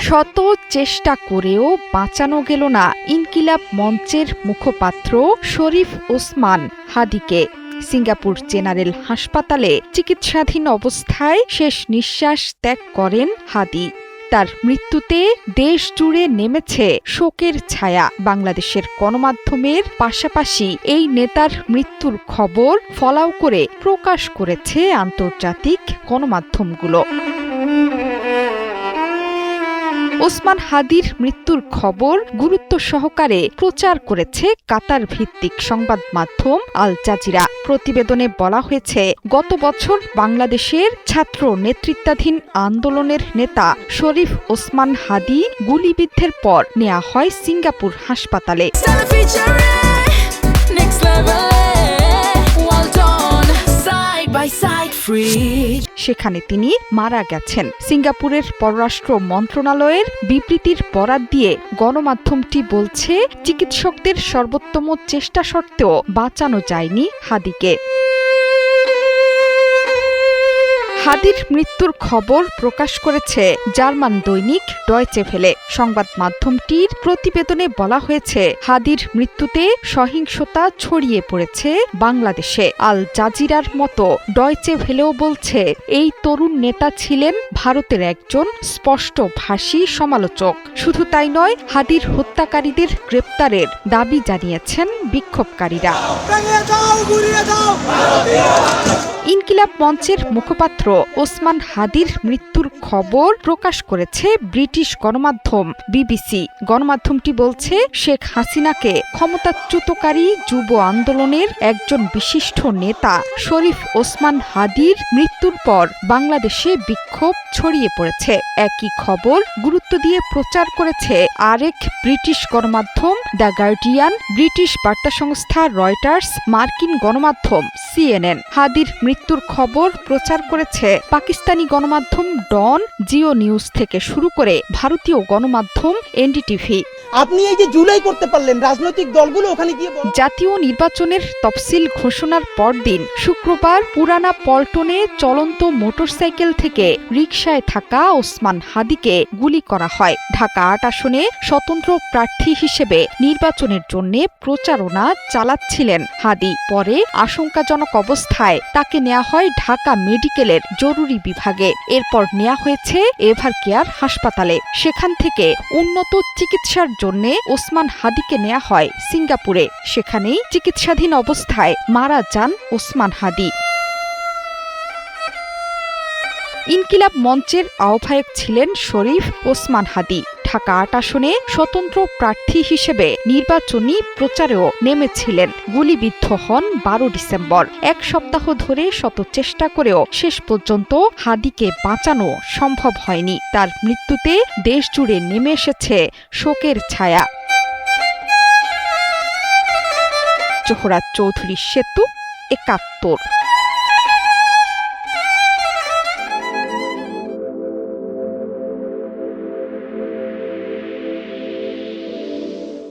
শত চেষ্টা করেও বাঁচানো গেল না ইনকিলাব মঞ্চের মুখপাত্র শরীফ ওসমান হাদিকে। সিঙ্গাপুর জেনারেল হাসপাতালে চিকিৎসাধীন অবস্থায় শেষ নিঃশ্বাস ত্যাগ করেন হাদি। তার মৃত্যুতে দেশ জুড়ে নেমেছে শোকের ছায়া। বাংলাদেশের গণমাধ্যমের পাশাপাশি এই নেতার মৃত্যুর খবর ফলাও করে প্রকাশ করেছে আন্তর্জাতিক গণমাধ্যমগুলো। ওসমান হাদির মৃত্যুর খবর গুরুত্ব সহকারে প্রচার করেছে কাতার ভিত্তিক সংবাদ মাধ্যম আল জাজিরা। প্রতিবেদনে বলা হয়েছে, গত বছর বাংলাদেশের ছাত্র নেতৃত্বাধীন আন্দোলনের নেতা শরীফ ওসমান হাদি গুলিবিদ্ধের পর নেওয়া হয় সিঙ্গাপুর হাসপাতালে। সেখানে তিনি মারা গেছেন। সিঙ্গাপুরের পররাষ্ট্র মন্ত্রণালয়ের বিবৃতির বরাত দিয়ে গণমাধ্যমটি বলছে, চিকিৎসকদের সর্বোত্তম চেষ্টা সত্ত্বেও বাঁচানো যায়নি হাদিকে। হাদির মৃত্যুর খবর প্রকাশ করেছে জার্মান দৈনিক ডয়চে ভেলে। সংবাদ মাধ্যমটির প্রতিবেদনে বলা হয়েছে, হাদির মৃত্যুতে সহিংসতা ছড়িয়ে পড়েছে বাংলাদেশে। আল জাজিরার মতো ডয়চে ভেলেও বলছে, এই তরুণ নেতা ছিলেন ভারতের একজন স্পষ্টভাষী সমালোচক। শুধু তাই নয়, হাদির হত্যাকারীদের গ্রেপ্তারের দাবি জানিয়েছেন বিক্ষোভকারীরা। ইনকিলাব মঞ্চের মুখপাত্র ওসমান হাদির মৃত্যুর খবর প্রকাশ করেছে ব্রিটিশ গণমাধ্যম বিবিসি। গণমাধ্যমটি বলছে, শেখ হাসিনাকে ক্ষমতাচ্যুতকারী যুব আন্দোলনের একজন বিশিষ্ট নেতা শরীফ ওসমান হাদির মৃত্যুর পর বাংলাদেশে বিক্ষোভ ছড়িয়ে পড়েছে। একই খবর গুরুত্ব দিয়ে প্রচার করেছে আরেক ব্রিটিশ গণমাধ্যম দ্য গার্ডিয়ান, ব্রিটিশ বার্তা সংস্থা রয়টার্স, মার্কিন গণমাধ্যম CNN। হাদির মৃত্যুর খবর প্রচার করেছে পাকিস্তানি গণমাধ্যম ডন, জিও নিউজ থেকে শুরু করে ভারতীয় গণমাধ্যম NDTV। আপনি এই যে জুলাই করতে পারলেন, রাজনৈতিক দলগুলো ওখানে গিয়ে জাতীয় নির্বাচনের তফসিল ঘোষণার পরদিন শুক্রবার পুরানা পল্টনে চলন্ত মোটরসাইকেল থেকে রিকশায় থাকা ওসমান হাদিকে গুলি করা হয়। ঢাকা ৮ আসনে স্বতন্ত্র প্রার্থী হিসেবে নির্বাচনের জন্য প্রচারণা চালাচ্ছিলেন হাদি। পরে আশঙ্কাজনক অবস্থায় তাকে নেওয়া হয় ঢাকা মেডিকেলের জরুরি বিভাগে। এরপর নেওয়া হয়েছে এভার কেয়ার হাসপাতালে। সেখান থেকে উন্নত চিকিৎসার জন্য ওসমান হাদিকে নেওয়া হয় সিঙ্গাপুরে। সেখানেই চিকিৎসাধীন অবস্থায় মারা যান ওসমান হাদি। ইনকিলাব মঞ্চের আহ্বায়ক ছিলেন শরীফ ওসমান হাদি। ঢাকা ৮ আসনে স্বতন্ত্র প্রার্থী হিসেবে নির্বাচনী প্রচারেও নেমেছিলেন। গুলিবিদ্ধ হন ১২ ডিসেম্বর। এক সপ্তাহ ধরে শত চেষ্টা করেও শেষ পর্যন্ত হাদিকে বাঁচানো সম্ভব হয়নি। তার মৃত্যুতে দেশ জুড়ে নেমে এসেছে শোকের ছায়া। জোহরা চৌধুরী সেতু, ৭১।